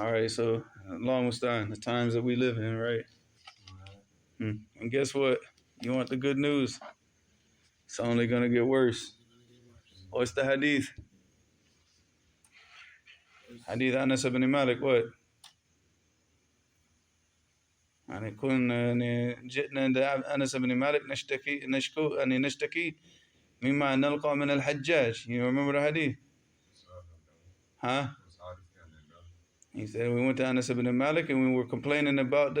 All right, so long as the times that we live in, right? And guess what? You want the good news? It's only gonna get worse. What's the hadith? Hadith Anas ibn Malik, what? يعني كنا يعني جئنا عند أنس بن مالك نشتكي مما نلقى من الحجاج. You remember the hadith? Huh? He said we went to Anas ibn Malik and we were complaining about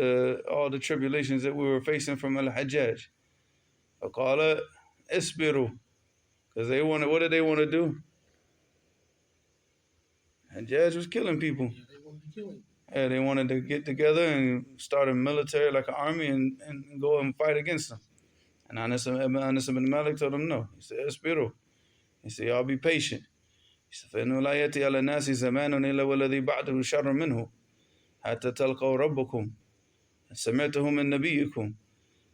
all the tribulations that we were facing from al-Hajjaj. فقال اصبروا, because what did they want to do? Hajjaj was killing people. Yeah, they wanted to get together and start a military, like an army, and go and fight against them. And Anas ibn Malik told them no. He said, اصبروا. He said, y'all be patient. He said, فإنه لا يأتي على الناس زمان إلا والذي بعده شر منه حتى تلقوا ربكم سمعته من نبيكم.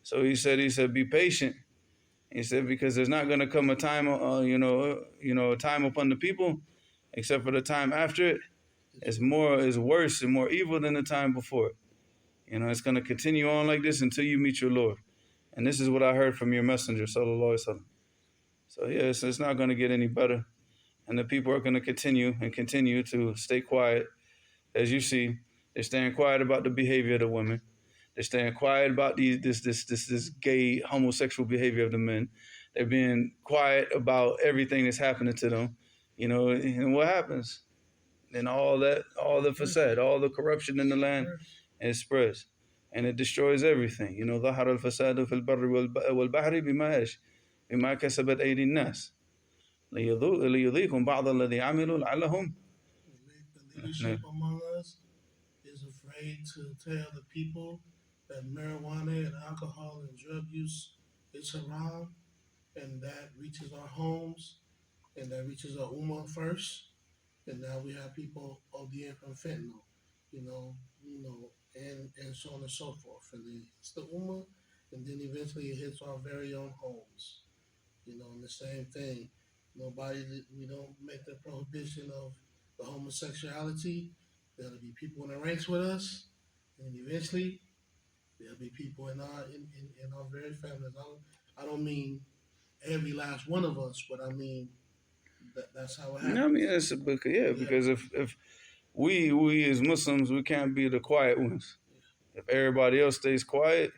So he said, be patient. He said, because there's not going to come a time, a time upon the people, except for the time after it, is worse and more evil than the time before. It's going to continue on like this until you meet your Lord. And this is what I heard from your messenger, sallallahu alaihi wasallam. So yes, it's not going to get any better. And the people are going to continue to stay quiet. As you see, they're staying quiet about the behavior of the women. They're staying quiet about this gay, homosexual behavior of the men. They're being quiet about everything that's happening to them. And what happens? Then all the facade, all the corruption in the land, it spreads. And it destroys everything. ظهر الفساد في البر والبحر بما كسبت أيدي الناس ليذيقهم بعض الذي عملوا لعلهم. The leadership among us is afraid to tell the people that marijuana and alcohol and drug use is haram, and that reaches our homes, and that reaches our ummah first, and now we have people ODing from fentanyl, and so on and so forth, and then it's the ummah, and then eventually it hits our very own homes, and the same thing. We don't make the prohibition of the homosexuality. There'll be people in the ranks with us, and eventually there'll be people in our very families. I don't mean every last one of us, but I mean that's how it happens. I mean, because if we as Muslims, we can't be the quiet ones. If everybody else stays quiet,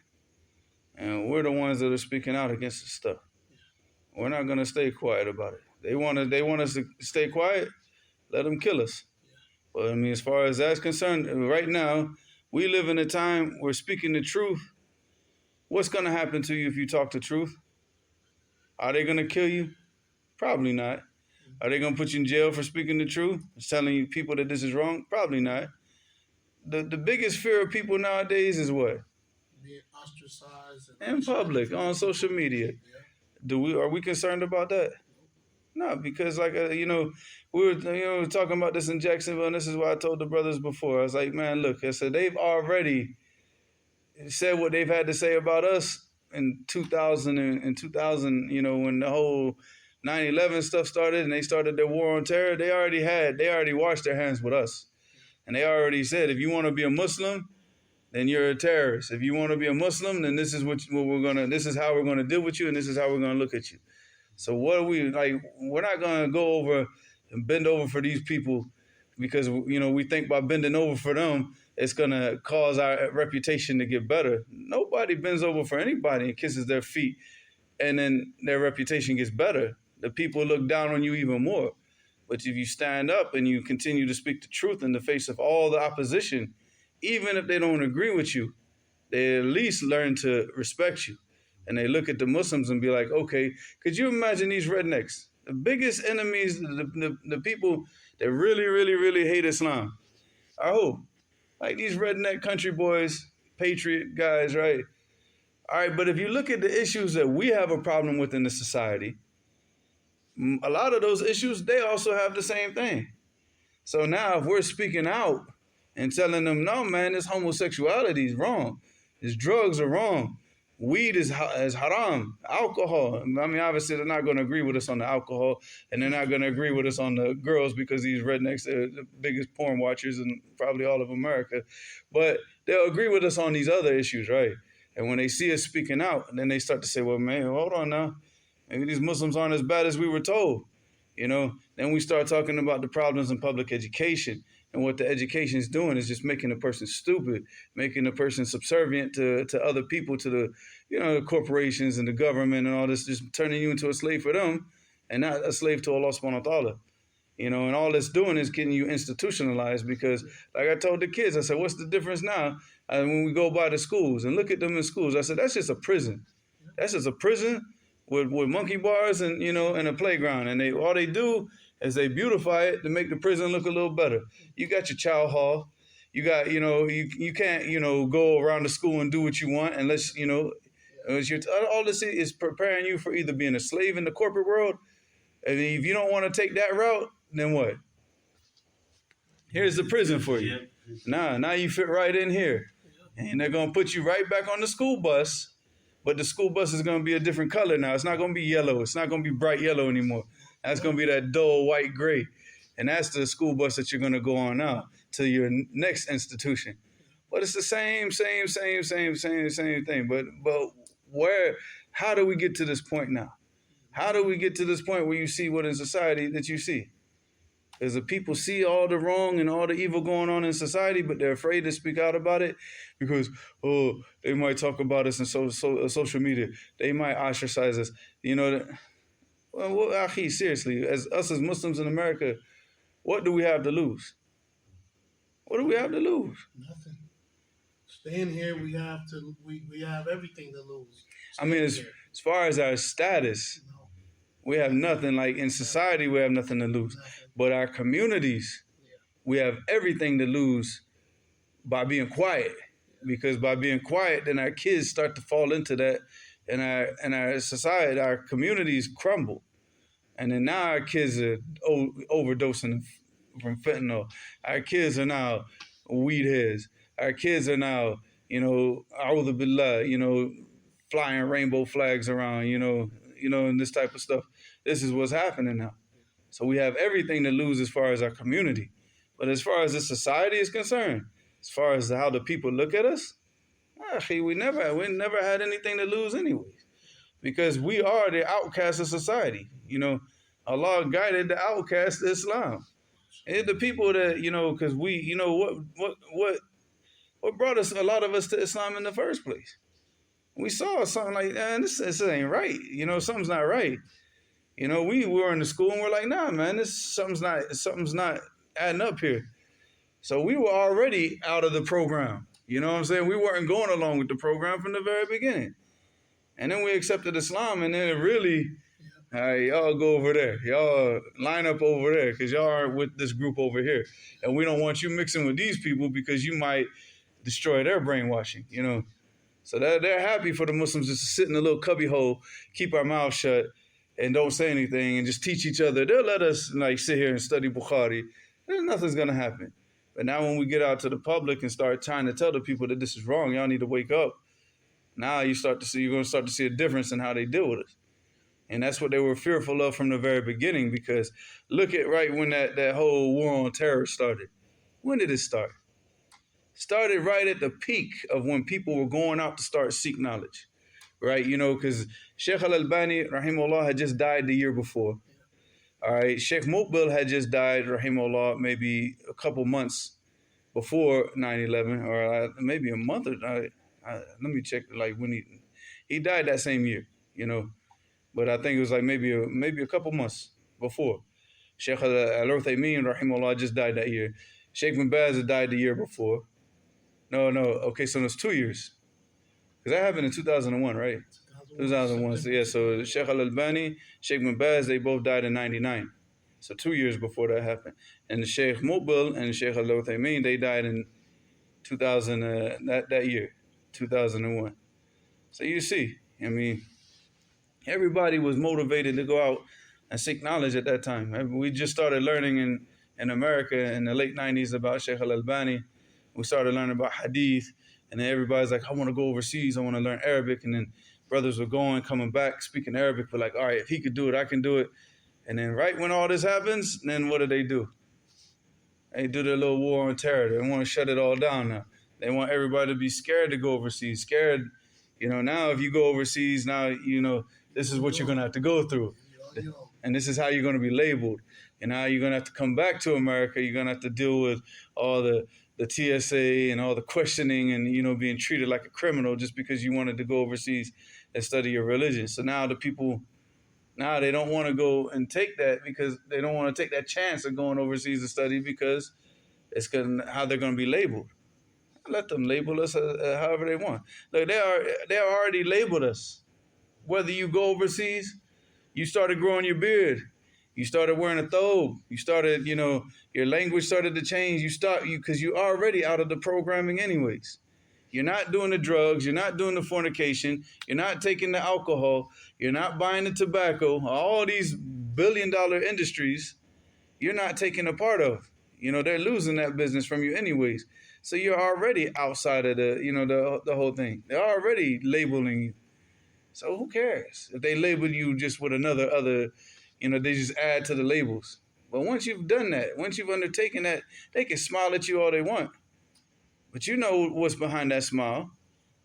and we're the ones that are speaking out against this stuff, we're not gonna stay quiet about it. They want us to stay quiet. Let them kill us. But I mean, as far as that's concerned, right now we live in a time where speaking the truth. What's gonna happen to you if you talk the truth? Are they gonna kill you? Probably not. Are they gonna put you in jail for speaking the truth? Telling you people that this is wrong? Probably not. The biggest fear of people nowadays is what? Being ostracized in public on social media. Are we concerned about that? No, because we were talking about this in Jacksonville, and this is why I told the brothers before. I was like, man, look, I said they've already said what they've had to say about us in 2000 when the whole 9/11 stuff started and they started their war on terror. They already washed their hands with us, and they already said, if you want to be a Muslim, then you're a terrorist. If you want to be a Muslim, then this is this is how we're gonna deal with you, and this is how we're gonna look at you. So what are we like? We're not gonna go over and bend over for these people because we think by bending over for them it's gonna cause our reputation to get better. Nobody bends over for anybody and kisses their feet, and then their reputation gets better. The people look down on you even more. But if you stand up and you continue to speak the truth in the face of all the opposition, even if they don't agree with you, they at least learn to respect you. And they look at the Muslims and be like, okay, could you imagine these rednecks? The biggest enemies, the people that really, really, really hate Islam are who? Like these redneck country boys, patriot guys, right? All right, but if you look at the issues that we have a problem with in the society, a lot of those issues, they also have the same thing. So now if we're speaking out and telling them, no, man, this homosexuality is wrong. This drugs are wrong. Weed is haram. Alcohol. I mean, obviously they're not going to agree with us on the alcohol, and they're not going to agree with us on the girls because these rednecks are the biggest porn watchers in probably all of America. But they'll agree with us on these other issues, right? And when they see us speaking out, then they start to say, well, man, hold on now. Maybe these Muslims aren't as bad as we were told. Then we start talking about the problems in public education. And what the education is doing is just making a person stupid, making a person subservient to other people, to the corporations and the government and all this, just turning you into a slave for them and not a slave to Allah subhanahu wa ta'ala. And all it's doing is getting you institutionalized because, like I told the kids, I said, what's the difference now? When we go by the schools and look at them in schools, I said, that's just a prison. That's just a prison with monkey bars and, and a playground. And all they do is they beautify it to make the prison look a little better. You got your child hall. You got, you can't, go around the school and do what you want unless, all this is preparing you for either being a slave in the corporate world. And if you don't want to take that route, then what? Here's the prison for you. Now you fit right in here. And they're going to put you right back on the school bus. But the school bus is going to be a different color now. It's not going to be yellow. It's not going to be bright yellow anymore. That's going to be that dull white gray. And that's the school bus that you're going to go on now to your next institution. But it's the same thing. But how do we get to this point now? How do we get to this point where you see what in society that you see? Because the people see all the wrong and all the evil going on in society, but they're afraid to speak out about it because, they might talk about us in social media. They might ostracize us. Akhi, seriously, as Muslims in America, what do we have to lose? What do we have to lose? Nothing. Staying here, we have everything to lose. As far as our status, we have nothing. Like in society, we have nothing to lose. But our communities, we have everything to lose by being quiet. Because by being quiet, then our kids start to fall into that, and our society, our communities crumble. And then now our kids are overdosing from fentanyl. Our kids are now weed heads. Our kids are now, a'udhu billah, flying rainbow flags around, and this type of stuff. This is what's happening now. So we have everything to lose as far as our community. But as far as the society is concerned, as far as how the people look at us, we never had anything to lose anyways. Because we are the outcasts of society. Allah guided the outcasts to Islam. And the people that, because we, what brought us, a lot of us, to Islam in the first place? We saw something like, man, this ain't right. Something's not right. We were in the school and we're like, nah, man, something's not adding up here. So we were already out of the program. You know what I'm saying? We weren't going along with the program from the very beginning. And then we accepted Islam, and then it really, y'all go over there. Y'all line up over there because y'all aren't with this group over here. And we don't want you mixing with these people because you might destroy their brainwashing, So they're happy for the Muslims just to sit in a little cubby hole, keep our mouths shut, and don't say anything, and just teach each other. They'll let us sit here and study Bukhari. Nothing's going to happen. But now when we get out to the public and start trying to tell the people that this is wrong, y'all need to wake up. Now you're going to start to see a difference in how they deal with us. And that's what they were fearful of from the very beginning, because look at right when that whole war on terror started. When did it start? It started right at the peak of when people were going out to start seek knowledge. Right, because Sheikh Al-Albani, rahimahullah, had just died the year before. All right, Sheikh Muqbil had just died, rahimahullah, maybe a couple months before 9/11, or maybe a month. Let me check, when he died that same year, But I think it was maybe a couple months before. Sheikh Al-Uthaymeen, rahimahullah, just died that year. Sheikh bin Baz had died the year before. No, okay, so it's 2 years. Because that happened in 2001, right? 2001. So Sheikh Al-Albani, Sheikh bin Baz, they both died in 99. So 2 years before that happened. And the Sheikh Muqbil and Sheikh Al-Uthaymeen, they died in 2000, that year, 2001. So you see, everybody was motivated to go out and seek knowledge at that time. We just started learning in America in the late 90s about Sheikh Al-Albani. We started learning about hadith. And then everybody's like, I want to go overseas. I want to learn Arabic. And then brothers were going, coming back, speaking Arabic. But like, all right, if he could do it, I can do it. And then right when all this happens, then what do? They do their little war on terror. They want to shut it all down now. They want everybody to be scared to go overseas. Scared, now if you go overseas, now, this is what you're going to have to go through. And this is how you're going to be labeled. And now you're going to have to come back to America. You're going to have to deal with all the TSA and all the questioning and, being treated like a criminal just because you wanted to go overseas and study your religion. So now the people, they don't want to go and take that because they don't want to take that chance of going overseas to study because it's how they're going to be labeled. Let them label us however they want. Look, they already labeled us. Whether you go overseas, you started growing your beard, you started wearing a thobe, you started, your language started to change. Because you're already out of the programming anyways. You're not doing the drugs, you're not doing the fornication, you're not taking the alcohol, you're not buying the tobacco, all these billion-dollar industries, you're not taking a part of. They're losing that business from you anyways. So you're already outside of the whole thing. They're already labeling you. So who cares if they label you just with other, they just add to the labels. But once you've done that, once you've undertaken that, they can smile at you all they want. But you know what's behind that smile.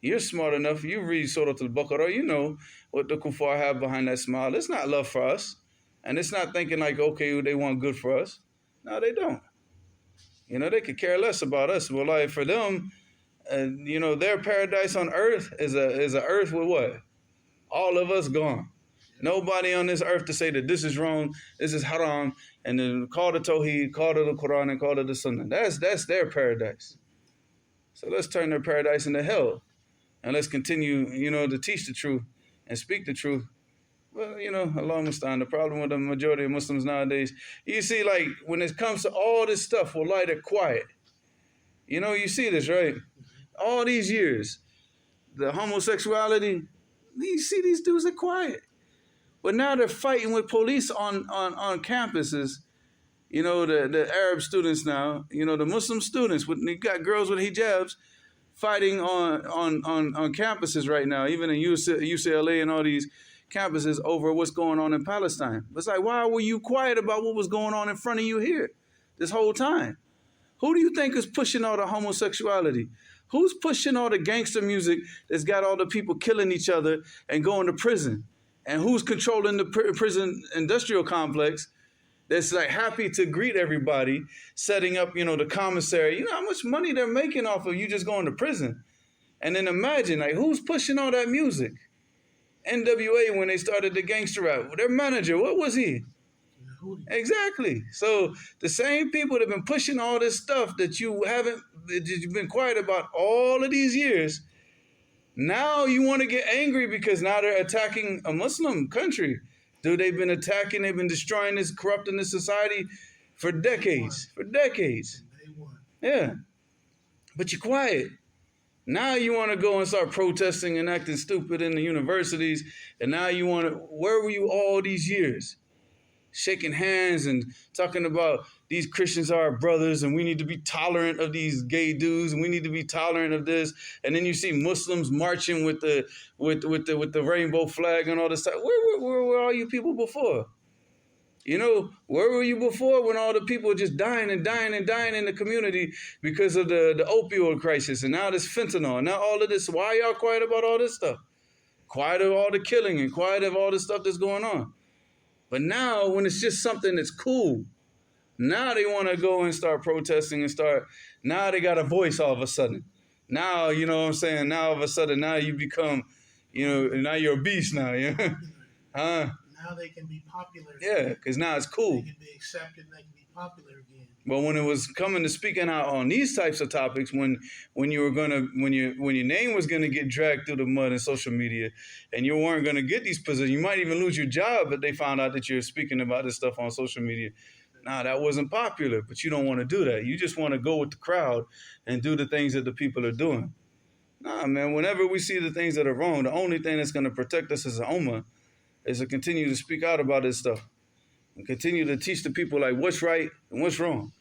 You're smart enough. You read Surah Al-Bukhari. You know what the kuffar have behind that smile. It's not love for us. And it's not thinking like, okay, they want good for us. No, they don't. They could care less about us. Well, like for them, their paradise on earth is a earth with what? All of us gone. Nobody on this earth to say that this is wrong, this is haram, and then call the Tawheed, call to the Quran, and call to the Sunnah. That's their paradise. So let's turn their paradise into hell. And let's continue, to teach the truth and speak the truth. Well, Allah Mustaan, the problem with the majority of Muslims nowadays, you see, like, when it comes to all this stuff, wallahi, they're quiet. You see this, right? All these years, the homosexuality, you see these dudes are quiet. But now they're fighting with police on campuses. The Arab students now, the Muslim students, they got girls with hijabs fighting on campuses right now, even in UCLA and all these campuses over what's going on in Palestine. It's like, why were you quiet about what was going on in front of you here this whole time? Who do you think is pushing all the homosexuality? Who's pushing all the gangster music that's got all the people killing each other and going to prison? And who's controlling the prison industrial complex that's like happy to greet everybody, setting up, the commissary? You know how much money they're making off of you just going to prison? And then imagine, like, who's pushing all that music? NWA, when they started the gangster rap, their manager, what was he? Exactly. So the same people that have been pushing all this stuff that you've been quiet about all of these years, now you want to get angry because now they're attacking a Muslim country. Dude, they've been destroying this, corrupting this society for decades. Yeah. But you're quiet. Now you want to go and start protesting and acting stupid in the universities. And now where were you all these years? Shaking hands and talking about these Christians are our brothers and we need to be tolerant of these gay dudes and we need to be tolerant of this. And then you see Muslims marching with the rainbow flag and all this stuff. Where were all you people before? Where were you before when all the people were just dying and dying and dying in the community because of the opioid crisis and now this fentanyl, now all of this? Why are y'all quiet about all this stuff? Quiet of all the killing and quiet of all the stuff that's going on. But now when it's just something that's cool, now they want to go and start protesting and now they got a voice all of a sudden. Now, you know what I'm saying? Now all of a sudden, now you become, now you're a beast now, yeah? Huh? Now they can be popular. Yeah, because now it's cool. They can be accepted. They can be popular again. But when it was coming to speaking out on these types of topics, when your name was gonna get dragged through the mud in social media, and you weren't gonna get these positions, you might even lose your job if they found out that you're speaking about this stuff on social media. Nah, that wasn't popular, but you don't want to do that. You just want to go with the crowd and do the things that the people are doing. Nah, man. Whenever we see the things that are wrong, the only thing that's gonna protect us as an ummah is to continue to speak out about this stuff and continue to teach the people like what's right and what's wrong.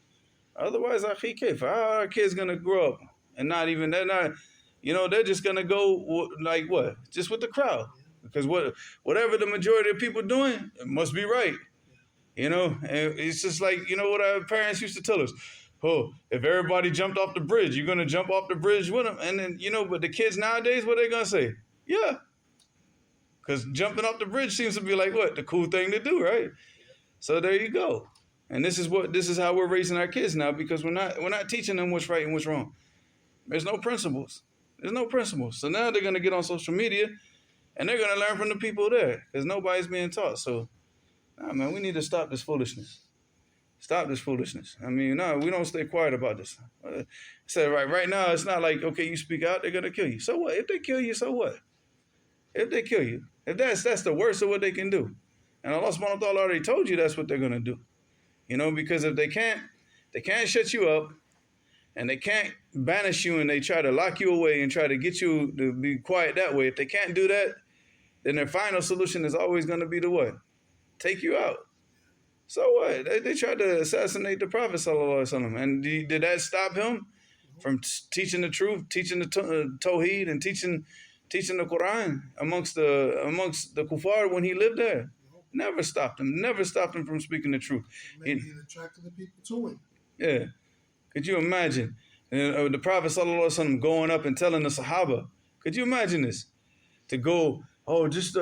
Otherwise, how are our kids gonna grow up and they're not You know, they're just gonna go like what? Just with the crowd, because whatever the majority of people doing, it must be right. You know, and it's just like, you know what our parents used to tell us. Oh, if everybody jumped off the bridge, you're gonna jump off the bridge with them. And then, you know, but the kids nowadays, what are they gonna say? Yeah, because jumping off the bridge seems to be like what the cool thing to do, right? So there you go. And this is how we're raising our kids now, because we're not teaching them what's right and what's wrong. There's no principles. There's no principles. So now they're gonna get on social media and they're gonna learn from the people there, because nobody's being taught. So, nah, man, we need to stop this foolishness. Stop this foolishness. I mean, no, we don't stay quiet about this. So right now, it's not like, okay, you speak out, they're gonna kill you. So what? If they kill you, so what? If they kill you, if that's the worst of what they can do, and Allah subhanahu wa ta'ala already told you that's what they're gonna do. You know, because if they can't shut you up, and they can't banish you, and they try to lock you away and try to get you to be quiet that way. If they can't do that, then their final solution is always going to be to what? Take you out. So what? They tried to assassinate the Prophet sallallahu alaihi wasallam, and did that stop him from teaching the truth, teaching the Tawheed, and teaching the Quran amongst the kuffar when he lived there? Never stopped him. Never stopped him from speaking the truth. Maybe he attracted the people to him. Yeah. Could you imagine the Prophet sallallahu alaihi wasallam going up and telling the Sahaba? Could you imagine this? To go, just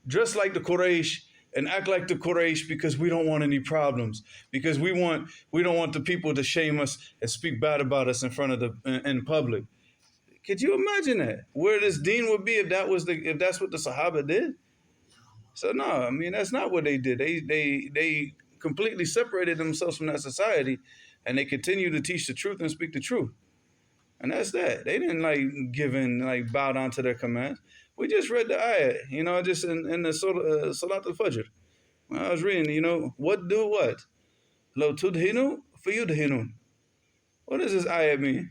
dress like the Quraysh and act like the Quraysh, because we don't want any problems, because we don't want the people to shame us and speak bad about us in front of in public. Could you imagine that? Where this deen would be if that's what the Sahaba did? So no, I mean, that's not what they did. They completely separated themselves from that society, and they continue to teach the truth and speak the truth. And that's that. They didn't bow down to their commands. We just read the ayat, just in the Salat al-Fajr. When I was reading, what do what? Lo tudhinu fayudhinun. What does this ayat mean?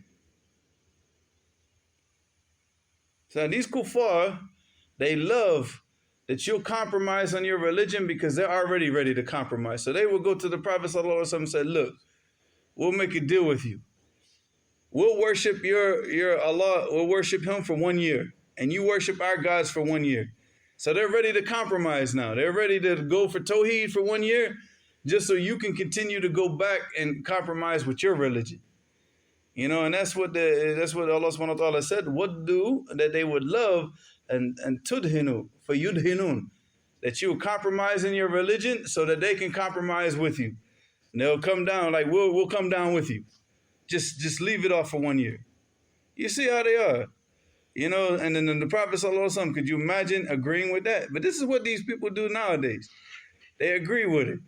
So these kuffar, they love that you'll compromise on your religion, because they're already ready to compromise. So they will go to the Prophet sallallahu alaihi wasallam and say, look, we'll make a deal with you. We'll worship your Allah, we'll worship him for 1 year, and you worship our gods for 1 year. So they're ready to compromise now. They're ready to go for Tawheed for 1 year, just so you can continue to go back and compromise with your religion. And that's what Allah subhanahu wa ta'ala said, what do, that they would love, and tudhinu for yudhinun, that you will compromise in your religion so that they can compromise with you. And they'll come down, like, we'll come down with you. Just leave it off for 1 year. You see how they are. And then the Prophet sallallahu alaihi wasallam, could you imagine agreeing with that? But this is what these people do nowadays. They agree with it.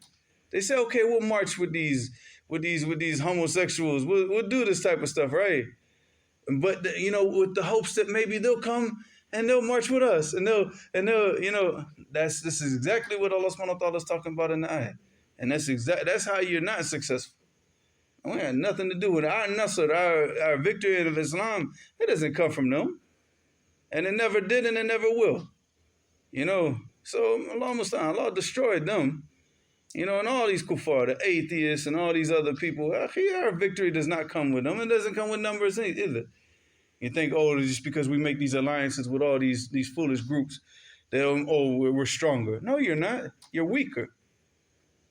They say, okay, we'll march with these homosexuals. We'll do this type of stuff, right? But with the hopes that maybe they'll come and they'll march with us, and they'll this is exactly what Allah subhanahu wa ta'ala is talking about in the ayah. And that's how you're not successful. We had nothing to do with our nasr, our victory of Islam. It doesn't come from them. And it never did, and it never will. So Allah destroyed them. And all these kuffar, the atheists and all these other people, our victory does not come with them. It doesn't come with numbers either. You think, just because we make these alliances with all these foolish groups, we're stronger. No, you're not. You're weaker.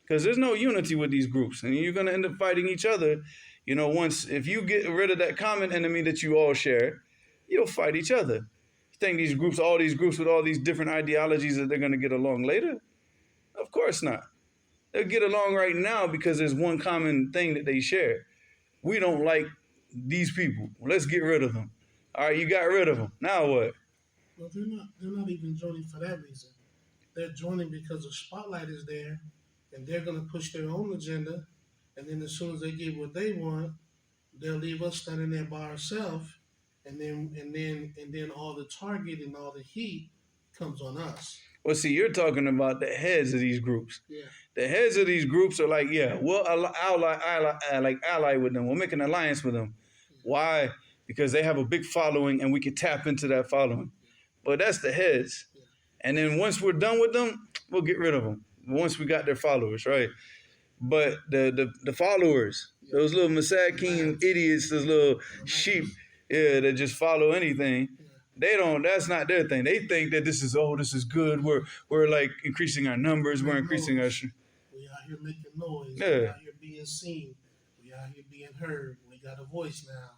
Because there's no unity with these groups, and you're going to end up fighting each other. If you get rid of that common enemy that you all share, you'll fight each other. You think all these groups with all these different ideologies, that they're going to get along later? Of course not. They'll get along right now because there's one common thing that they share. We don't like these people. Let's get rid of them. All right, you got rid of them. Now what? Well, they're not even joining for that reason. They're joining because the spotlight is there, and they're going to push their own agenda, and then as soon as they get what they want, they'll leave us standing there by ourselves, and then all the target and all the heat comes on us. Well, see, you're talking about the heads of these groups. Yeah. The heads of these groups are like, we'll ally with them. We'll make an alliance with them. Yeah. Why? Because they have a big following, and we can tap into that following. But that's the heads. Yeah. And then once we're done with them, we'll get rid of them. Once we got their followers, right? But the followers, those little masakin idiots, those little sheep, Yeah, that just follow anything. Yeah. They don't. That's not their thing. They think that this is good. We're like increasing our numbers. We're increasing our. We out here making noise. Yeah. We out here being seen. We out here being heard. We got a voice now.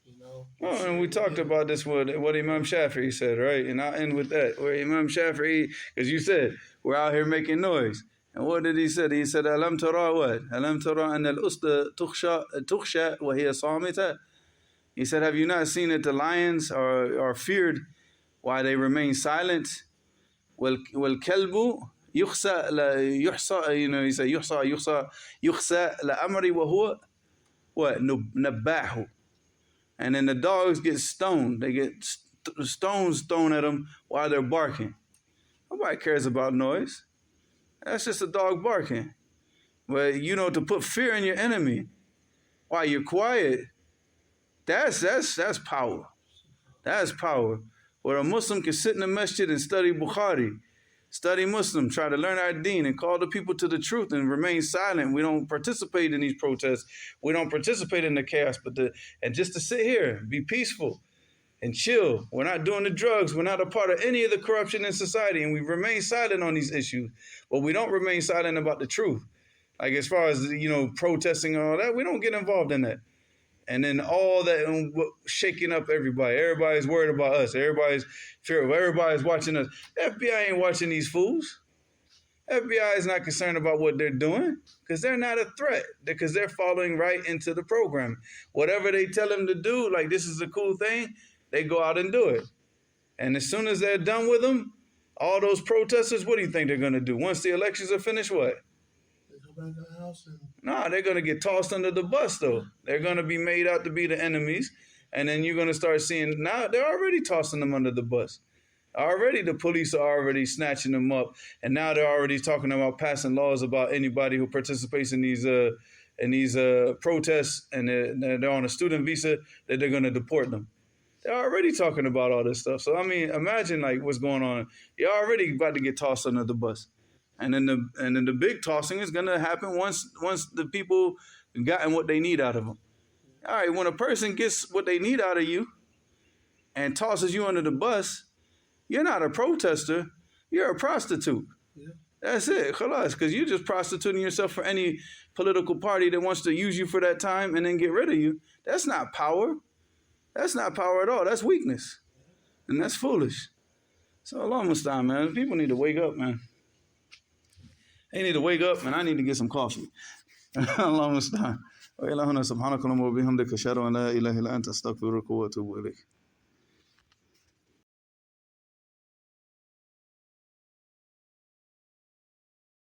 You know. Oh, and we talked about this what Imam Shafi'i said, right? And I'll end with that. Where Imam Shafi'i, because you said we're out here making noise. And what did he say? He said, "Alam tara what? Alam tara an al-usta tukhsha wa hiya samita." He said, "Have you not seen that the lions are feared while they remain silent? Wal kalbu yukhsa la yuhsa." You know, he said, "Yukhsa la amri wa huwa what nabbahu." And then the dogs get stoned. They get stones thrown at them while they're barking. Nobody cares about noise. That's just a dog barking. But, you know, to put fear in your enemy while you're quiet, that's power. That's power. Where a Muslim can sit in the masjid and study Bukhari, study Muslim, try to learn our deen and call the people to the truth and remain silent. We don't participate in these protests. We don't participate in the chaos, and just to sit here, be peaceful and chill. We're not doing the drugs. We're not a part of any of the corruption in society, and we remain silent on these issues. But we don't remain silent about the truth. Like as far as, you know, protesting and all that, we don't get involved in that. And then all that shaking up everybody. Everybody's worried about us. Everybody's fearful. Everybody's watching us. FBI ain't watching these fools. FBI is not concerned about what they're doing because they're not a threat, because they're following right into the program. Whatever they tell them to do, like this is a cool thing, they go out and do it. And as soon as they're done with them, all those protesters, what do you think they're going to do? Once the elections are finished, what? They go back to the house and... Nah, they're going to get tossed under the bus, though. They're going to be made out to be the enemies. And then you're going to start seeing, now they're already tossing them under the bus. Already the police are already snatching them up. And now they're already talking about passing laws about anybody who participates in these protests and they're on a student visa, that they're going to deport them. They're already talking about all this stuff. So, I mean, imagine like what's going on. You're already about to get tossed under the bus. And then the big tossing is going to happen once the people gotten what they need out of them. All right, when a person gets what they need out of you and tosses you under the bus, you're not a protester. You're a prostitute. Yeah. That's it. Khalas, because you're just prostituting yourself for any political party that wants to use you for that time and then get rid of you. That's not power. That's not power at all. That's weakness. And that's foolish. So Allah musta'an, man. People need to wake up, man. They need to wake up, and I need to get some coffee. Allah musta'an. وإلهنا سبحانك اللهم وبحمدك أشهد أن لا إله إلا أنت أستغفرك وأتوب إليك